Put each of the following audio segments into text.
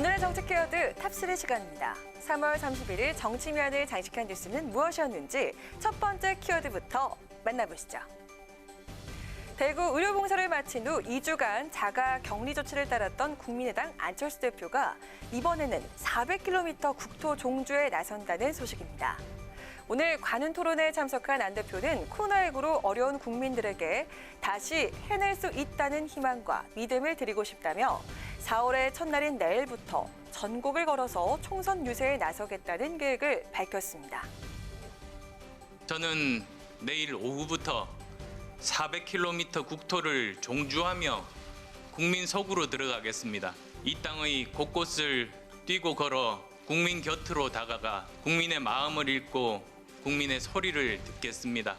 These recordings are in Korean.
오늘의 정치 키워드 탑3 시간입니다. 3월 31일 정치면을 장식한 뉴스는 무엇이었는지 첫 번째 키워드부터 만나보시죠. 대구 의료봉사를 마친 후 2주간 자가 격리 조치를 따랐던 국민의당 안철수 대표가 이번에는 400km 국토 종주에 나선다는 소식입니다. 오늘 관훈 토론회에 참석한 안 대표는 코로나19로 어려운 국민들에게 다시 해낼 수 있다는 희망과 믿음을 드리고 싶다며 4월의 첫날인 내일부터 전국을 걸어서 총선 유세에 나서겠다는 계획을 밝혔습니다. 저는 내일 오후부터 400km 국토를 종주하며 국민 속으로 들어가겠습니다. 이 땅의 곳곳을 뛰고 걸어 국민 곁으로 다가가 국민의 마음을 읽고 국민의 소리를 듣겠습니다.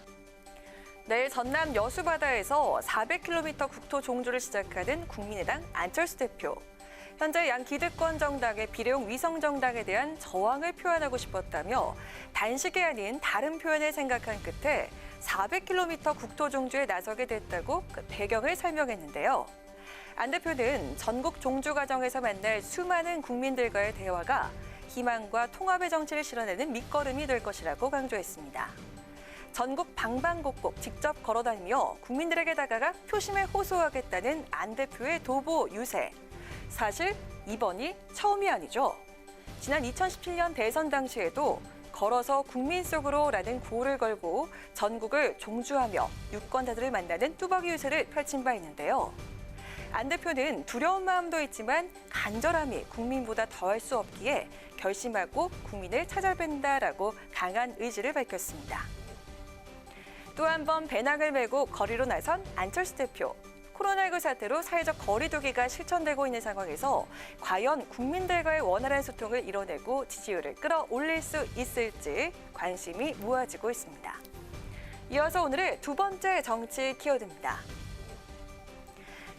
내일 전남 여수바다에서 400km 국토 종주를 시작하는 국민의당 안철수 대표. 현재 양 기득권 정당의 비례용 위성 정당에 대한 저항을 표현하고 싶었다며 단식이 아닌 다른 표현을 생각한 끝에 400km 국토 종주에 나서게 됐다고 그 배경을 설명했는데요. 안 대표는 전국 종주 과정에서 만날 수많은 국민들과의 대화가 희망과 통합의 정치를 실현하는 밑거름이 될 것이라고 강조했습니다. 전국 방방곡곡 직접 걸어다니며 국민들에게 다가가 표심에 호소하겠다는 안 대표의 도보 유세. 사실 이번이 처음이 아니죠. 지난 2017년 대선 당시에도 걸어서 국민 속으로라는 구호를 걸고 전국을 종주하며 유권자들을 만나는 뚜벅이 유세를 펼친 바 있는데요. 안 대표는 두려운 마음도 있지만 간절함이 국민보다 더할 수 없기에 결심하고 국민을 찾아뵌다라고 강한 의지를 밝혔습니다. 또 한 번 배낭을 메고 거리로 나선 안철수 대표. 코로나19 사태로 사회적 거리 두기가 실천되고 있는 상황에서 과연 국민들과의 원활한 소통을 이뤄내고 지지율을 끌어올릴 수 있을지 관심이 모아지고 있습니다. 이어서 오늘의 두 번째 정치 키워드입니다.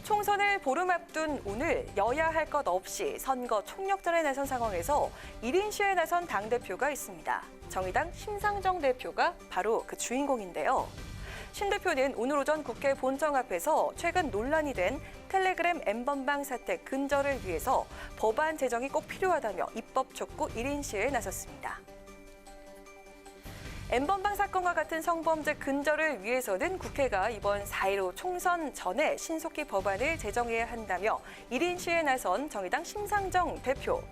총선을 보름 앞둔 오늘 여야 할 것 없이 선거 총력전에 나선 상황에서 1인 시위에 나선 당대표가 있습니다. 정의당 심상정 대표가 바로 그 주인공인데요. 심 대표는 오늘 오전 국회 본청 앞에서 최근 논란이 된 텔레그램 N번방 사태 근절을 위해서 법안 제정이 꼭 필요하다며 입법 촉구 1인 시위에 나섰습니다. N번방 사건과 같은 성범죄 근절을 위해서는 국회가 이번 4.15 총선 전에 신속히 법안을 제정해야 한다며 1인 시위에 나선 정의당 심상정 대표.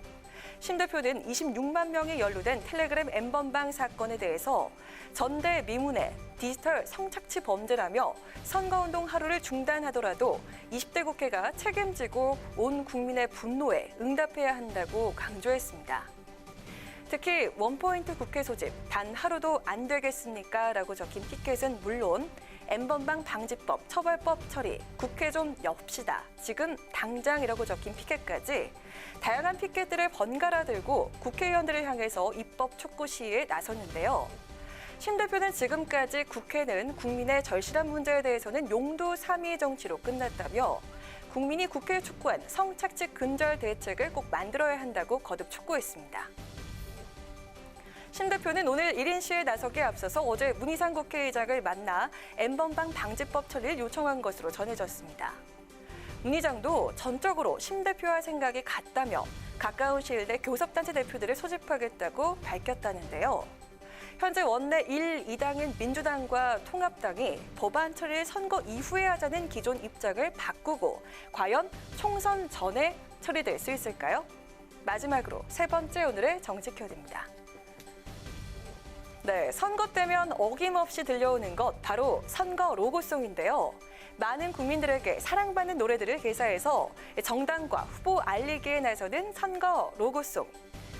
심 대표는 26만 명이 연루된 텔레그램 N번방 사건에 대해서 전대미문의 디지털 성착취 범죄라며 선거운동 하루를 중단하더라도 20대 국회가 책임지고 온 국민의 분노에 응답해야 한다고 강조했습니다. 특히 원포인트 국회 소집 단 하루도 안 되겠습니까? 라고 적힌 피켓은 물론 N번방 방지법, 처벌법 처리, 국회 좀 엽시다. 지금 당장이라고 적힌 피켓까지 다양한 피켓들을 번갈아 들고 국회의원들을 향해서 입법 촉구 시위에 나섰는데요. 심 대표는 지금까지 국회는 국민의 절실한 문제에 대해서는 용두사미 정치로 끝났다며 국민이 국회에 촉구한 성착취 근절 대책을 꼭 만들어야 한다고 거듭 촉구했습니다. 심 대표는 오늘 1인 시위에 나서기에 앞서서 어제 문희상 국회의장을 만나 N번방 방지법 처리를 요청한 것으로 전해졌습니다. 문 의장도 전적으로 심 대표와 생각이 같다며 가까운 시일 내 교섭단체 대표들을 소집하겠다고 밝혔다는데요. 현재 원내 1, 2당인 민주당과 통합당이 법안 처리를 선거 이후에 하자는 기존 입장을 바꾸고 과연 총선 전에 처리될 수 있을까요? 마지막으로 세 번째 오늘의 정치 키워드입니다. 네, 선거 때면 어김없이 들려오는 것 바로 선거 로고송인데요. 많은 국민들에게 사랑받는 노래들을 개사해서 정당과 후보 알리기에 나서는 선거 로고송.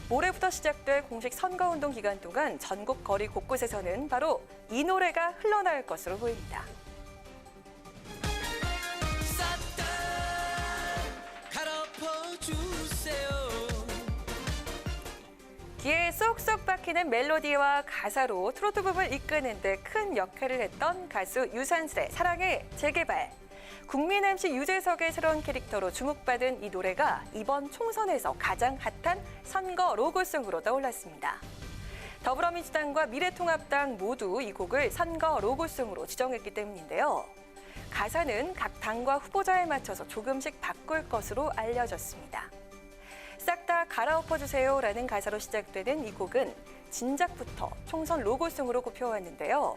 모레부터 시작될 공식 선거운동 기간 동안 전국 거리 곳곳에서는 바로 이 노래가 흘러나올 것으로 보입니다. 귀에 쏙쏙 박히는 멜로디와 가사로 트로트 붐을 이끄는 데 큰 역할을 했던 가수 유산슬의 사랑의 재개발. 국민 MC 유재석의 새로운 캐릭터로 주목받은 이 노래가 이번 총선에서 가장 핫한 선거 로고송으로 떠올랐습니다. 더불어민주당과 미래통합당 모두 이 곡을 선거 로고송으로 지정했기 때문인데요. 가사는 각 당과 후보자에 맞춰서 조금씩 바꿀 것으로 알려졌습니다. 싹 다 갈아엎어주세요라는 가사로 시작되는 이 곡은 진작부터 총선 로고송으로 꼽혀왔는데요.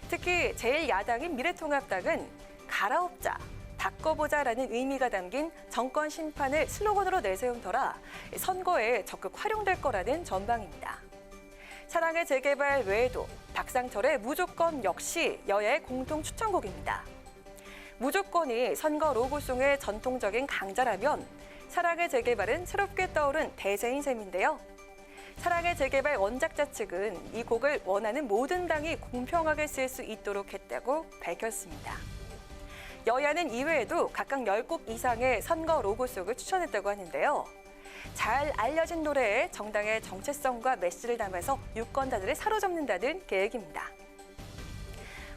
특히 제1야당인 미래통합당은 갈아엎자, 바꿔보자라는 의미가 담긴 정권 심판을 슬로건으로 내세운 터라 선거에 적극 활용될 거라는 전망입니다. 사랑의 재개발 외에도 박상철의 무조건 역시 여야의 공동 추천곡입니다. 무조건이 선거 로고송의 전통적인 강자라면 사랑의 재개발은 새롭게 떠오른 대세인 셈인데요. 사랑의 재개발 원작자 측은 이 곡을 원하는 모든 당이 공평하게 쓸 수 있도록 했다고 밝혔습니다. 여야는 이외에도 각각 10곡 이상의 선거 로고송을 추천했다고 하는데요. 잘 알려진 노래에 정당의 정체성과 메시지를 담아서 유권자들을 사로잡는다는 계획입니다.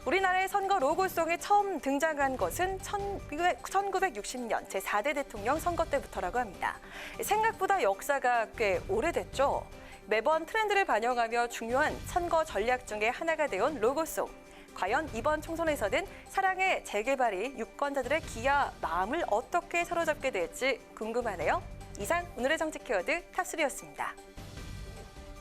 우리나라의 선거 로고송이 처음 등장한 것은 1960년 제4대 대통령 선거 때부터라고 합니다. 생각보다 역사가 꽤 오래됐죠. 매번 트렌드를 반영하며 중요한 선거 전략 중에 하나가 되어온 로고송. 과연 이번 총선에서는 사랑의 재개발이 유권자들의 귀와 마음을 어떻게 사로잡게 될지 궁금하네요. 이상 오늘의 정치 키워드 탑3였습니다.